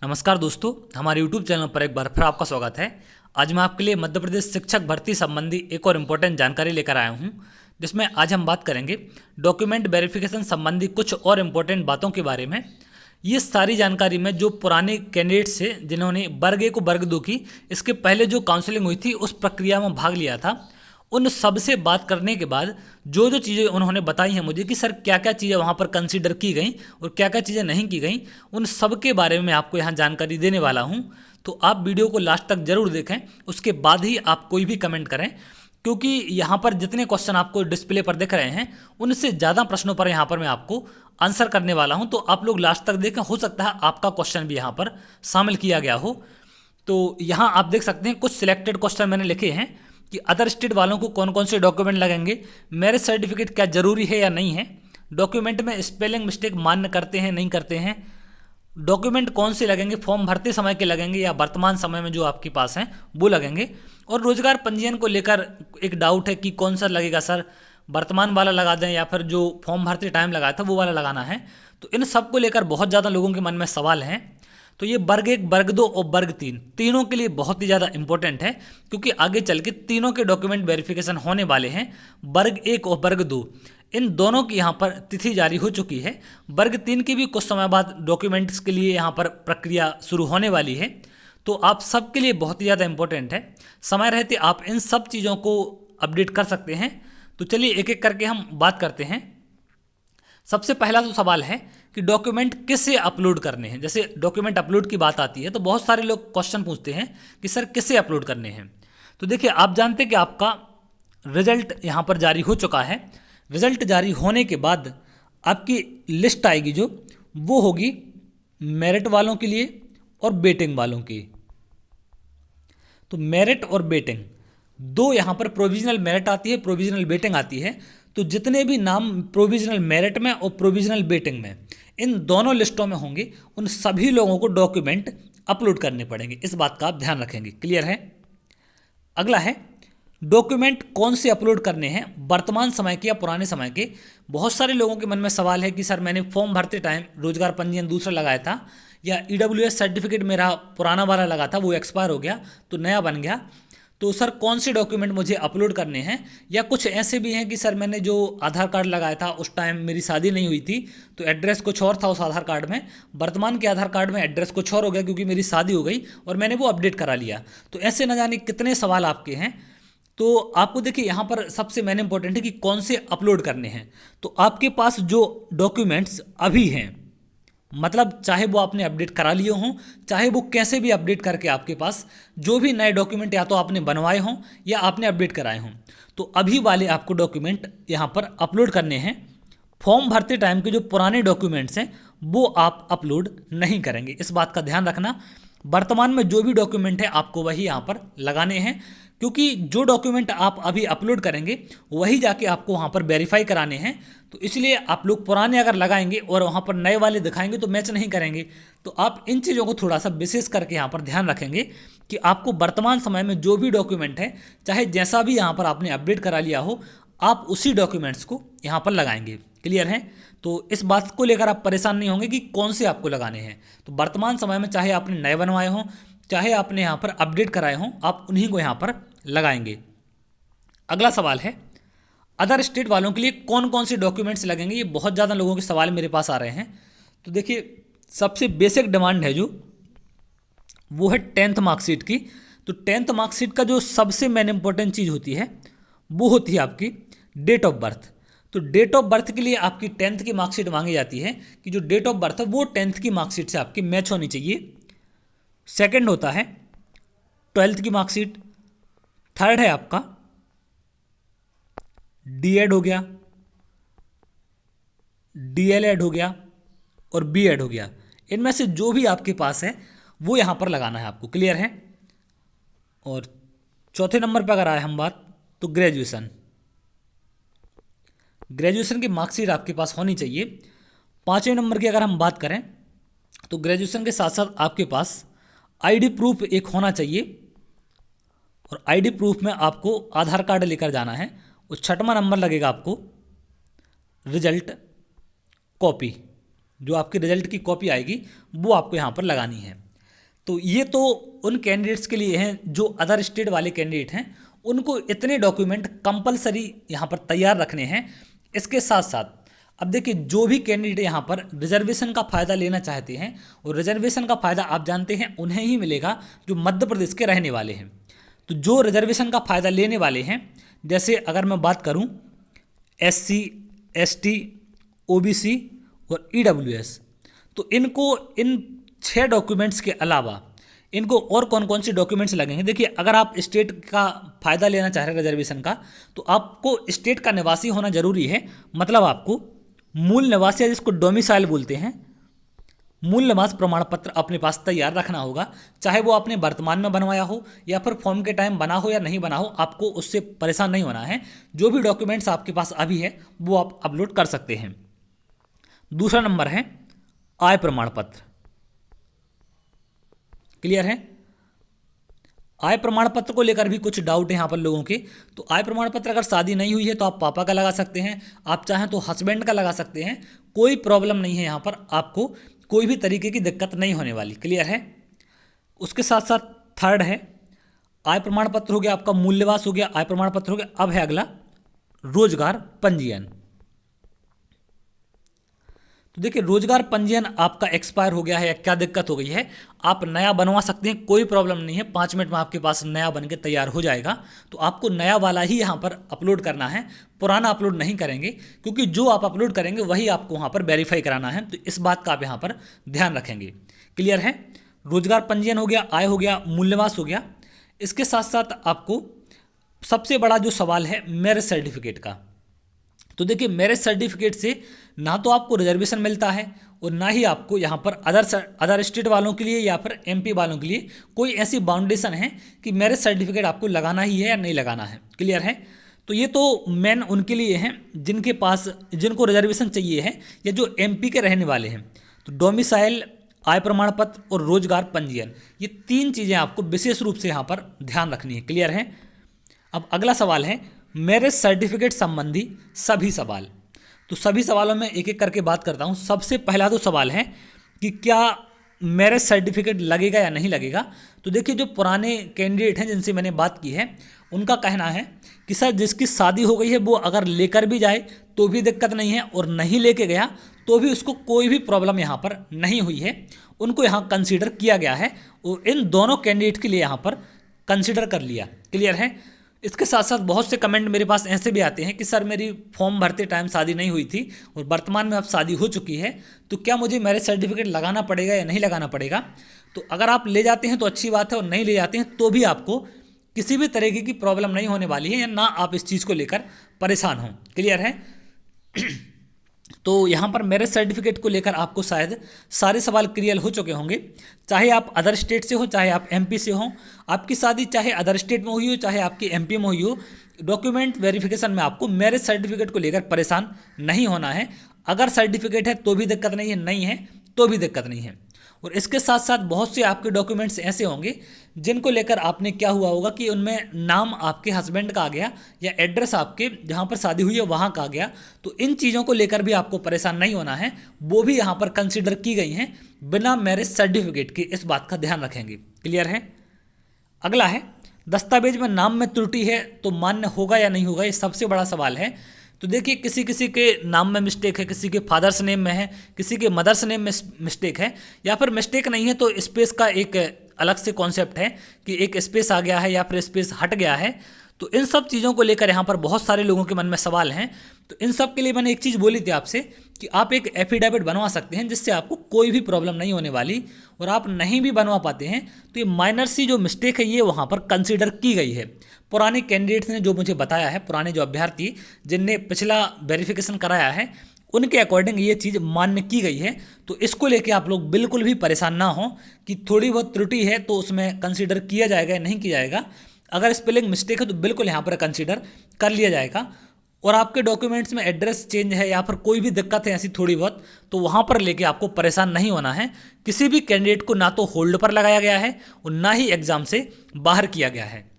नमस्कार दोस्तों, हमारे YouTube चैनल पर एक बार फिर आपका स्वागत है। आज मैं आपके लिए मध्य प्रदेश शिक्षक भर्ती संबंधी एक और इम्पोर्टेंट जानकारी लेकर आया हूं, जिसमें आज हम बात करेंगे डॉक्यूमेंट वेरिफिकेशन संबंधी कुछ और इम्पोर्टेंट बातों के बारे में। ये सारी जानकारी में जो पुराने कैंडिडेट्स थे जिन्होंने वर्ग 1 को वर्ग 2 की इसके पहले जो काउंसलिंग हुई थी उस प्रक्रिया में भाग लिया था, उन सब से बात करने के बाद जो जो चीज़ें उन्होंने बताई हैं मुझे कि सर क्या क्या चीज़ें वहाँ पर कंसीडर की गई और क्या क्या चीज़ें नहीं की गई, उन सब के बारे में मैं आपको यहाँ जानकारी देने वाला हूँ। तो आप वीडियो को लास्ट तक जरूर देखें, उसके बाद ही आप कोई भी कमेंट करें, क्योंकि यहाँ पर जितने क्वेश्चन आपको डिस्प्ले पर दिख रहे हैं उनसे ज़्यादा प्रश्नों पर यहाँ पर मैं आपको आंसर करने वाला हूँ। तो आप लोग लास्ट तक देखें, हो सकता है आपका क्वेश्चन भी यहाँ पर शामिल किया गया हो। तो यहाँ आप देख सकते हैं कुछ सिलेक्टेड क्वेश्चन मैंने लिखे हैं कि अदर स्टेट वालों को कौन कौन से डॉक्यूमेंट लगेंगे, मैरिज सर्टिफिकेट क्या ज़रूरी है या नहीं है, डॉक्यूमेंट में स्पेलिंग मिस्टेक मान्य करते हैं नहीं करते हैं, डॉक्यूमेंट कौन से लगेंगे, फॉर्म भरते समय के लगेंगे या वर्तमान समय में जो आपके पास हैं वो लगेंगे, और रोजगार पंजीयन को लेकर एक डाउट है कि कौन सा लगेगा सर, वर्तमान वाला लगा दें या फिर जो फॉर्म भरते टाइम लगाया था वो वाला लगाना है। तो इन सब को लेकर बहुत ज़्यादा लोगों के मन में सवाल हैं। तो ये वर्ग 1, वर्ग 2 और वर्ग 3 तीनों के लिए बहुत ही ज़्यादा इंपॉर्टेंट है, क्योंकि आगे चल के तीनों के डॉक्यूमेंट वेरिफिकेशन होने वाले हैं। वर्ग 1 और वर्ग 2 इन दोनों की यहाँ पर तिथि जारी हो चुकी है। वर्ग 3 की भी कुछ समय बाद डॉक्यूमेंट्स के लिए यहाँ पर प्रक्रिया शुरू होने वाली है। तो आप सबके लिए बहुत ही ज़्यादा इंपॉर्टेंट है, समय रहते आप इन सब चीज़ों को अपडेट कर सकते हैं। तो चलिए एक एक करके हम बात करते हैं। सबसे पहला तो सवाल है कि डॉक्यूमेंट किसे अपलोड करने हैं। जैसे डॉक्यूमेंट अपलोड की बात आती है तो बहुत सारे लोग क्वेश्चन पूछते हैं कि सर किसे अपलोड करने हैं। तो देखिए, आप जानते हैं कि आपका रिजल्ट यहाँ पर जारी हो चुका है। रिजल्ट जारी होने के बाद आपकी लिस्ट आएगी जो वो होगी मेरिट वालों के लिए और वेटिंग वालों की। तो मेरिट और वेटिंग दो यहाँ पर प्रोविजनल मेरिट आती है, प्रोविजनल वेटिंग आती है। तो जितने भी नाम प्रोविजनल मेरिट में और प्रोविजनल वेटिंग में इन दोनों लिस्टों में होंगे, उन सभी लोगों को डॉक्यूमेंट अपलोड करने पड़ेंगे। इस बात का आप ध्यान रखेंगे। क्लियर है। अगला है डॉक्यूमेंट कौन से अपलोड करने हैं, वर्तमान समय के या पुराने समय के। बहुत सारे लोगों के मन में सवाल है कि सर मैंने फॉर्म भरते टाइम रोजगार पंजीयन दूसरा लगाया था, या ईडब्ल्यूएस सर्टिफिकेट मेरा पुराना वाला लगा था वो एक्सपायर हो गया तो नया बन गया, तो सर कौन से डॉक्यूमेंट मुझे अपलोड करने हैं। या कुछ ऐसे भी हैं कि सर मैंने जो आधार कार्ड लगाया था उस टाइम मेरी शादी नहीं हुई थी तो एड्रेस कुछ और था उस आधार कार्ड में, वर्तमान के आधार कार्ड में एड्रेस कुछ और हो गया क्योंकि मेरी शादी हो गई और मैंने वो अपडेट करा लिया। तो ऐसे न जाने कितने सवाल आपके हैं। तो आपको देखिए यहाँ पर सबसे मेन इंपॉर्टेंट है कि कौन से अपलोड करने हैं। तो आपके पास जो डॉक्यूमेंट्स अभी हैं, मतलब चाहे वो आपने अपडेट करा लिए हों, चाहे वो कैसे भी अपडेट करके आपके पास जो भी नए डॉक्यूमेंट या तो आपने बनवाए हों या आपने अपडेट कराए हों, तो अभी वाले आपको डॉक्यूमेंट यहाँ पर अपलोड करने हैं। फॉर्म भरते टाइम के जो पुराने डॉक्यूमेंट्स हैं वो आप अपलोड नहीं करेंगे, इस बात का ध्यान रखना। वर्तमान में जो भी डॉक्यूमेंट है आपको वही यहाँ पर लगाने हैं, क्योंकि जो डॉक्यूमेंट आप अभी अपलोड करेंगे वही जाके आपको वहाँ पर वेरीफाई कराने हैं। तो इसलिए आप लोग पुराने अगर लगाएंगे और वहाँ पर नए वाले दिखाएंगे तो मैच नहीं करेंगे। तो आप इन चीज़ों को थोड़ा सा विशेष करके यहाँ पर ध्यान रखेंगे कि आपको वर्तमान समय में जो भी डॉक्यूमेंट है, चाहे जैसा भी यहाँ पर आपने अपडेट करा लिया हो, आप उसी डॉक्यूमेंट्स को यहाँ पर लगाएंगे। क्लियर है। तो इस बात को लेकर आप परेशान नहीं होंगे कि कौन से आपको लगाने हैं। तो वर्तमान समय में चाहे आपने नए बनवाए हों, चाहे आपने यहाँ पर अपडेट कराए हों, आप उन्हीं को यहाँ पर लगाएंगे। अगला सवाल है अदर स्टेट वालों के लिए कौन कौन से डॉक्यूमेंट्स लगेंगे। ये बहुत ज़्यादा लोगों के सवाल मेरे पास आ रहे हैं। तो देखिए, सबसे बेसिक डिमांड है जो वो है 10th मार्कशीट की। तो 10th मार्कशीट का जो सबसे मेन इंपॉर्टेंट चीज़ होती है वो होती है आपकी डेट ऑफ बर्थ। तो डेट ऑफ बर्थ के लिए आपकी 10th की मार्कशीट मांगी जाती है कि जो डेट ऑफ बर्थ है वो 10th की मार्कशीट से आपकी मैच होनी चाहिए। सेकंड होता है 12th की मार्कशीट। थर्ड है आपका डीएड हो गया, डीएलएड हो गया और बीएड हो गया। इनमें से जो भी आपके पास है वो यहाँ पर लगाना है आपको। क्लियर है। और चौथे नंबर पर अगर आए हम बात, तो ग्रेजुएशन की मार्कशीट आपके पास होनी चाहिए। पाँचवें नंबर की अगर हम बात करें तो ग्रेजुएशन के साथ साथ आपके पास आईडी प्रूफ एक होना चाहिए, और आईडी प्रूफ में आपको आधार कार्ड लेकर जाना है। और छठवां नंबर लगेगा आपको रिजल्ट कॉपी। जो आपकी रिजल्ट की कॉपी आएगी वो आपको यहाँ पर लगानी है। तो ये तो उन कैंडिडेट्स के लिए हैं जो अदर स्टेट वाले कैंडिडेट हैं, उनको इतने डॉक्यूमेंट कंपलसरी यहाँ पर तैयार रखने हैं। इसके साथ साथ अब देखिए, जो भी कैंडिडेट यहाँ पर रिजर्वेशन का फ़ायदा लेना चाहते हैं, और रिजर्वेशन का फ़ायदा आप जानते हैं उन्हें ही मिलेगा जो मध्य प्रदेश के रहने वाले हैं। तो जो रिजर्वेशन का फ़ायदा लेने वाले हैं, जैसे अगर मैं बात करूँ SC ST OBC और EWS, तो इनको इन 6 डॉक्यूमेंट्स के अलावा इनको और कौन कौन से डॉक्यूमेंट्स लगेंगे। देखिए, अगर आप स्टेट का फ़ायदा लेना चाह रहे हैं रिजर्वेशन का, तो आपको स्टेट का निवासी होना जरूरी है। मतलब आपको मूल निवासी, जिसको डोमिसाइल बोलते हैं, मूल निवास प्रमाण पत्र अपने पास तैयार रखना होगा। चाहे वो आपने वर्तमान में बनवाया हो या फिर फॉर्म के टाइम बना हो या नहीं बना हो, आपको उससे परेशान नहीं होना है। जो भी डॉक्यूमेंट्स आपके पास अभी है वो आप अपलोड कर सकते हैं। दूसरा नंबर है आय प्रमाण पत्र। क्लियर है? आय प्रमाण पत्र को लेकर भी कुछ डाउट है यहाँ पर लोगों के। तो आय प्रमाण पत्र अगर शादी नहीं हुई है तो आप पापा का लगा सकते हैं, आप चाहें तो हस्बैंड का लगा सकते हैं, कोई प्रॉब्लम नहीं है। यहाँ पर आपको कोई भी तरीके की दिक्कत नहीं होने वाली। क्लियर है? उसके साथ साथ थर्ड है आय प्रमाण पत्र हो गया, आपका मूल निवास हो गया, आय प्रमाण पत्र हो गया। अब है अगला रोजगार पंजीयन। तो देखिए, रोजगार पंजीयन आपका एक्सपायर हो गया है या क्या दिक्कत हो गई है, आप नया बनवा सकते हैं, कोई प्रॉब्लम नहीं है। 5 मिनट में आपके पास नया बन के तैयार हो जाएगा। तो आपको नया वाला ही यहाँ पर अपलोड करना है, पुराना अपलोड नहीं करेंगे, क्योंकि जो आप अपलोड करेंगे वही आपको वहाँ पर वेरीफाई कराना है। तो इस बात का आप यहाँ पर ध्यान रखेंगे। क्लियर है? रोजगार पंजीयन हो गया, आय हो गया, मूल्यवास हो गया। इसके साथ साथ आपको सबसे बड़ा जो सवाल है मैरिज सर्टिफिकेट का। तो देखिए, मैरिज सर्टिफिकेट से ना तो आपको रिजर्वेशन मिलता है और ना ही आपको यहाँ पर अदर स्टेट वालों के लिए या फिर MP वालों के लिए कोई ऐसी बाउंडेशन है कि मैरिज सर्टिफिकेट आपको लगाना ही है या नहीं लगाना है। क्लियर है? तो ये तो मेन उनके लिए हैं जिनको रिजर्वेशन चाहिए है या जो MP के रहने वाले हैं। तो डोमिसाइल, आय प्रमाण पत्र और रोजगार पंजीयन, ये 3 चीज़ें आपको विशेष रूप से यहाँ पर ध्यान रखनी है। क्लियर है? अब अगला सवाल है मैरिज सर्टिफिकेट संबंधी सभी सवाल। तो सभी सवालों में एक एक करके बात करता हूँ। सबसे पहला तो सवाल है कि क्या मैरिज सर्टिफिकेट लगेगा या नहीं लगेगा। तो देखिए, जो पुराने कैंडिडेट हैं जिनसे मैंने बात की है, उनका कहना है कि सर, जिसकी शादी हो गई है वो अगर लेकर भी जाए तो भी दिक्कत नहीं है, और नहीं लेके गया तो भी उसको कोई भी प्रॉब्लम यहाँ पर नहीं हुई है। उनको यहाँ कंसीडर किया गया है और इन दोनों कैंडिडेट के लिए यहाँ पर कंसीडर कर लिया। क्लियर है? इसके साथ साथ बहुत से कमेंट मेरे पास ऐसे भी आते हैं कि सर, मेरी फॉर्म भरते टाइम शादी नहीं हुई थी और वर्तमान में अब शादी हो चुकी है, तो क्या मुझे मैरिज सर्टिफिकेट लगाना पड़ेगा या नहीं लगाना पड़ेगा। तो अगर आप ले जाते हैं तो अच्छी बात है, और नहीं ले जाते हैं तो भी आपको किसी भी तरीके की प्रॉब्लम नहीं होने वाली है, या ना आप इस चीज़ को लेकर परेशान हों। क्लियर है? तो यहाँ पर मैरिज सर्टिफिकेट को लेकर आपको शायद सारे सवाल क्लियर हो चुके होंगे। चाहे आप अदर स्टेट से हो, चाहे आप MP से हो, आपकी शादी चाहे अदर स्टेट में हुई हो, चाहे आपकी MP में हुई हो, डॉक्यूमेंट वेरिफिकेशन में आपको मैरिज सर्टिफिकेट को लेकर परेशान नहीं होना है। अगर सर्टिफिकेट है तो भी दिक्कत नहीं है, नहीं है तो भी दिक्कत नहीं है। और इसके साथ साथ बहुत से आपके डॉक्यूमेंट्स ऐसे होंगे जिनको लेकर आपने क्या हुआ होगा कि उनमें नाम आपके हस्बैंड का आ गया या एड्रेस आपके जहाँ पर शादी हुई है वहाँ का आ गया। तो इन चीज़ों को लेकर भी आपको परेशान नहीं होना है, वो भी यहाँ पर कंसिडर की गई हैं बिना मैरिज सर्टिफिकेट के। इस बात का ध्यान रखेंगे। क्लियर है? अगला है दस्तावेज में नाम में त्रुटि है तो मान्य होगा या नहीं होगा, ये सबसे बड़ा सवाल है। तो देखिए, किसी किसी के नाम में मिस्टेक है, किसी के फादर्स नेम में है, किसी के मदर्स नेम में मिस्टेक है, या फिर मिस्टेक नहीं है तो स्पेस का एक अलग से कॉन्सेप्ट है कि एक स्पेस आ गया है या फिर स्पेस हट गया है। तो इन सब चीज़ों को लेकर यहाँ पर बहुत सारे लोगों के मन में सवाल हैं। तो इन सब के लिए मैंने एक चीज़ बोली थी आपसे कि आप एक एफिडेविट बनवा सकते हैं जिससे आपको कोई भी प्रॉब्लम नहीं होने वाली। और आप नहीं भी बनवा पाते हैं तो ये माइनर सी जो मिस्टेक है ये वहाँ पर कंसिडर की गई है। पुराने कैंडिडेट्स ने जो मुझे बताया है, पुराने जो अभ्यर्थी जिनने पिछला वेरिफिकेशन कराया है, उनके अकॉर्डिंग ये चीज़ मान्य की गई है। तो इसको लेके आप लोग बिल्कुल भी परेशान ना हो कि थोड़ी बहुत त्रुटि है तो उसमें कंसीडर किया जाएगा या नहीं किया जाएगा। अगर स्पेलिंग मिस्टेक है तो बिल्कुल यहाँ पर कंसीडर कर लिया जाएगा। और आपके डॉक्यूमेंट्स में एड्रेस चेंज है या फिर कोई भी दिक्कत है ऐसी थोड़ी बहुत, तो वहाँ पर लेके आपको परेशान नहीं होना है। किसी भी कैंडिडेट को ना तो होल्ड पर लगाया गया है और ना ही एग्ज़ाम से बाहर किया गया है।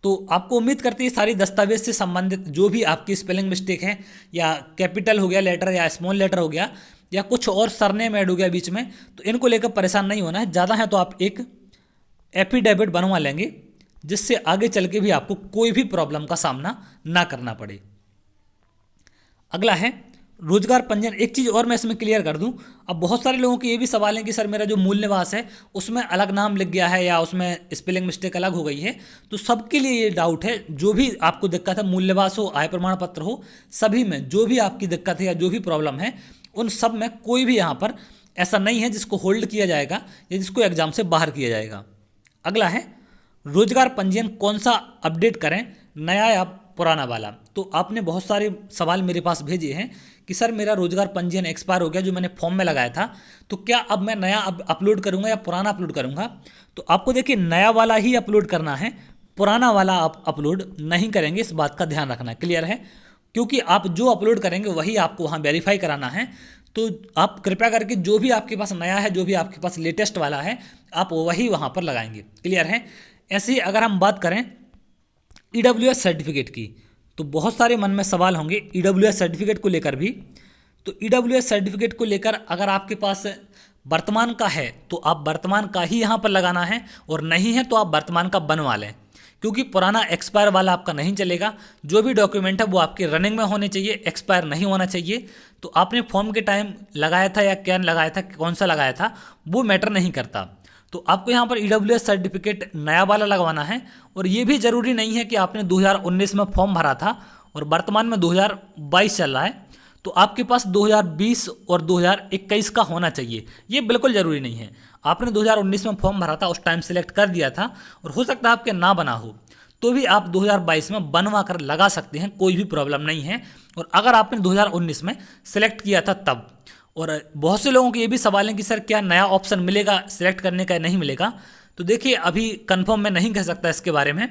तो आपको उम्मीद करती है सारी दस्तावेज से संबंधित जो भी आपकी स्पेलिंग मिस्टेक है या कैपिटल हो गया लेटर या स्मॉल लेटर हो गया या कुछ और सरनेम ऐड हो गया बीच में, तो इनको लेकर परेशान नहीं होना है। ज़्यादा है तो आप एक एफिडेविट बनवा लेंगे, जिससे आगे चल के भी आपको कोई भी प्रॉब्लम का सामना ना करना पड़े। अगला है रोजगार पंजीयन। एक चीज़ और मैं इसमें क्लियर कर दूं, अब बहुत सारे लोगों के ये भी सवाल है कि सर मेरा जो मूल निवास है उसमें अलग नाम लिख गया है या उसमें स्पेलिंग मिस्टेक अलग हो गई है। तो सबके लिए ये डाउट है, जो भी आपको दिक्कत है, मूल निवास हो, आय प्रमाण पत्र हो, सभी में जो भी आपकी दिक्कत है या जो भी प्रॉब्लम है, उन सब में कोई भी यहाँ पर ऐसा नहीं है जिसको होल्ड किया जाएगा या जिसको एग्जाम से बाहर किया जाएगा। अगला है रोजगार पंजीयन कौन सा अपडेट करें, नया या पुराना वाला। तो आपने बहुत सारे सवाल मेरे पास भेजे हैं कि सर मेरा रोजगार पंजीयन एक्सपायर हो गया जो मैंने फॉर्म में लगाया था, तो क्या अब मैं नया अपलोड करूंगा या पुराना अपलोड करूंगा। तो आपको देखिए नया वाला ही अपलोड करना है, पुराना वाला आप अपलोड नहीं करेंगे, इस बात का ध्यान रखना। क्लियर है, क्योंकि आप जो अपलोड करेंगे वही आपको वहाँ वेरीफाई कराना है। तो आप कृपया करके जो भी आपके पास नया है, जो भी आपके पास लेटेस्ट वाला है, आप वही वहाँ पर लगाएंगे। क्लियर है। ऐसे ही अगर हम बात करें EWS सर्टिफिकेट की, तो बहुत सारे मन में सवाल होंगे EWS सर्टिफिकेट को लेकर भी। तो EWS सर्टिफिकेट को लेकर अगर आपके पास वर्तमान का है तो आप वर्तमान का ही यहाँ पर लगाना है, और नहीं है तो आप वर्तमान का बनवा लें, क्योंकि पुराना एक्सपायर वाला आपका नहीं चलेगा। जो भी डॉक्यूमेंट है वो आपके रनिंग में होने चाहिए, एक्सपायर नहीं होना चाहिए। तो आपने फॉर्म के टाइम लगाया था या क्या लगाया था, कौन सा लगाया था, वो मैटर नहीं करता। तो आपको यहाँ पर EWS सर्टिफिकेट नया वाला लगवाना है। और ये भी ज़रूरी नहीं है कि आपने 2019 में फॉर्म भरा था और वर्तमान में 2022 चल रहा है तो आपके पास 2020 और 2021 का होना चाहिए, ये बिल्कुल ज़रूरी नहीं है। आपने 2019 में फॉर्म भरा था, उस टाइम सेलेक्ट कर दिया था, और हो सकता है आपके ना बना हो, तो भी आप 2022 में बनवा कर लगा सकते हैं, कोई भी प्रॉब्लम नहीं है। और अगर आपने 2019 में सेलेक्ट किया था तब, और बहुत से लोगों के ये भी सवाल है कि सर क्या नया ऑप्शन मिलेगा सिलेक्ट करने का, नहीं मिलेगा। तो देखिए अभी कंफर्म मैं नहीं कह सकता इसके बारे में।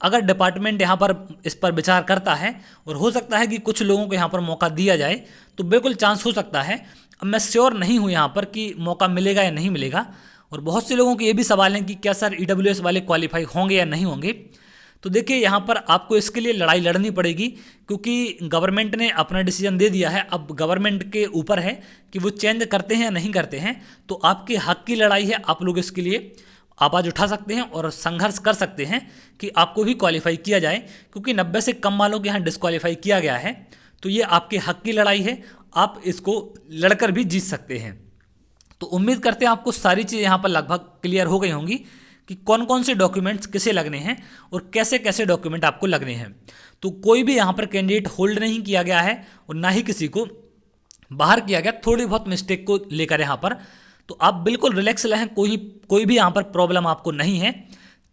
अगर डिपार्टमेंट यहाँ पर इस पर विचार करता है और हो सकता है कि कुछ लोगों को यहाँ पर मौका दिया जाए, तो बिल्कुल चांस हो सकता है। अब मैं श्योर नहीं हूँ यहाँ पर कि मौका मिलेगा या नहीं मिलेगा। और बहुत से लोगों के ये भी सवाल हैं कि क्या सर EWS वाले क्वालिफाई होंगे या नहीं होंगे। तो देखिए यहाँ पर आपको इसके लिए लड़ाई लड़नी पड़ेगी, क्योंकि गवर्नमेंट ने अपना डिसीजन दे दिया है। अब गवर्नमेंट के ऊपर है कि वो चेंज करते हैं या नहीं करते हैं। तो आपके हक की लड़ाई है, आप लोग इसके लिए आवाज़ उठा सकते हैं और संघर्ष कर सकते हैं कि आपको भी क्वालिफाई किया जाए, क्योंकि 90 से कम वालों के यहाँ डिस्क्वालीफाई किया गया है। तो ये आपके हक की लड़ाई है, आप इसको लड़कर भी जीत सकते हैं। तो उम्मीद करते हैं आपको सारी चीज़ें यहाँ पर लगभग क्लियर हो गई होंगी कि कौन कौन से डॉक्यूमेंट्स किसे लगने हैं और कैसे कैसे डॉक्यूमेंट आपको लगने हैं। तो कोई भी यहाँ पर कैंडिडेट होल्ड नहीं किया गया है और ना ही किसी को बाहर किया गया, थोड़ी बहुत मिस्टेक को लेकर यहाँ पर। तो आप बिल्कुल रिलैक्स रहें, कोई भी यहाँ पर प्रॉब्लम आपको नहीं है।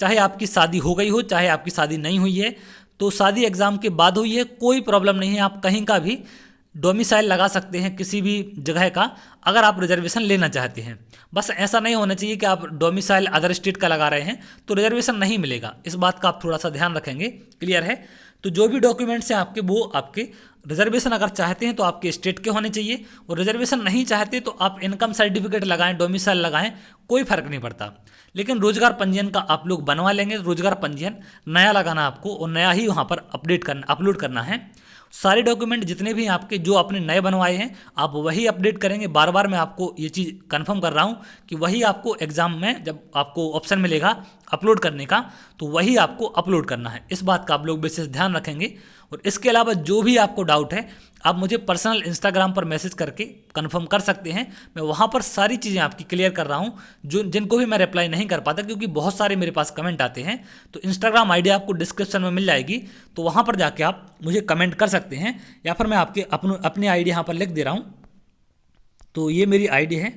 चाहे आपकी शादी हो गई हो, चाहे आपकी शादी नहीं हुई है, तो शादी एग्ज़ाम के बाद हुई है, कोई प्रॉब्लम नहीं है। आप कहीं का भी डोमिसाइल लगा सकते हैं, किसी भी जगह का, अगर आप रिजर्वेशन लेना चाहते हैं। बस ऐसा नहीं होना चाहिए कि आप डोमिसाइल अदर स्टेट का लगा रहे हैं तो रिजर्वेशन नहीं मिलेगा, इस बात का आप थोड़ा सा ध्यान रखेंगे। क्लियर है। तो जो भी डॉक्यूमेंट्स हैं आपके, वो आपके रिजर्वेशन अगर चाहते हैं तो आपके स्टेट के होने चाहिए, और रिजर्वेशन नहीं चाहते तो आप इनकम सर्टिफिकेट लगाएं, डोमिसाइल लगाएं, कोई फर्क नहीं पड़ता। लेकिन रोजगार पंजीयन का आप लोग बनवा लेंगे, रोजगार पंजीयन नया लगाना आपको, और नया ही वहाँ पर अपलोड करना है। सारे डॉक्यूमेंट जितने भी आपके जो आपने नए बनवाए हैं आप वही अपडेट करेंगे। बार बार मैं आपको ये चीज़ कंफर्म कर रहा हूँ कि वही आपको एग्ज़ाम में जब आपको ऑप्शन मिलेगा अपलोड करने का, तो वही आपको अपलोड करना है। इस बात का आप लोग विशेष ध्यान रखेंगे। और इसके अलावा जो भी आपको डाउट है आप मुझे पर्सनल इंस्टाग्राम पर मैसेज करके कंफर्म कर सकते हैं। मैं वहाँ पर सारी चीज़ें आपकी क्लियर कर रहा हूँ, जिनको भी मैं रिप्लाई नहीं कर पाता, क्योंकि बहुत सारे मेरे पास कमेंट आते हैं। तो इंस्टाग्राम आईडी आपको डिस्क्रिप्शन में मिल जाएगी, तो वहाँ पर जाके आप मुझे कमेंट कर सकते हैं, या फिर मैं आपके अपनी आईडी यहाँ पर लिख दे रहा हूँ। तो ये मेरी आईडी है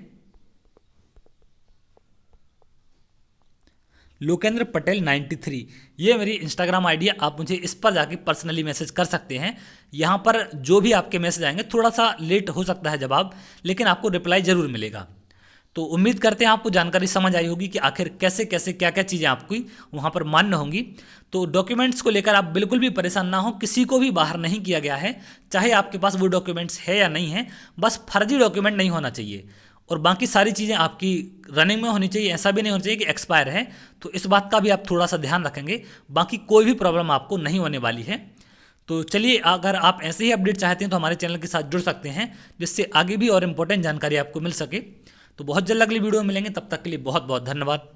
लोकेंद्र पटेल 93, ये मेरी इंस्टाग्राम आईडी है। आप मुझे इस पर जाके पर्सनली मैसेज कर सकते हैं। यहाँ पर जो भी आपके मैसेज आएंगे, थोड़ा सा लेट हो सकता है जवाब, लेकिन आपको रिप्लाई ज़रूर मिलेगा। तो उम्मीद करते हैं आपको जानकारी समझ आई होगी कि आखिर कैसे कैसे क्या क्या चीज़ें आपकी वहाँ पर मान्य होंगी। तो डॉक्यूमेंट्स को लेकर आप बिल्कुल भी परेशान ना हो, किसी को भी बाहर नहीं किया गया है, चाहे आपके पास वो डॉक्यूमेंट्स है या नहीं है, बस फर्जी डॉक्यूमेंट नहीं होना चाहिए, और बाकी सारी चीज़ें आपकी रनिंग में होनी चाहिए। ऐसा भी नहीं होना चाहिए कि एक्सपायर है, तो इस बात का भी आप थोड़ा सा ध्यान रखेंगे। बाकी कोई भी प्रॉब्लम आपको नहीं होने वाली है। तो चलिए, अगर आप ऐसे ही अपडेट चाहते हैं तो हमारे चैनल के साथ जुड़ सकते हैं, जिससे आगे भी और इम्पोर्टेंट जानकारी आपको मिल सके। तो बहुत जल्द अगली वीडियो में मिलेंगे, तब तक के लिए बहुत बहुत धन्यवाद।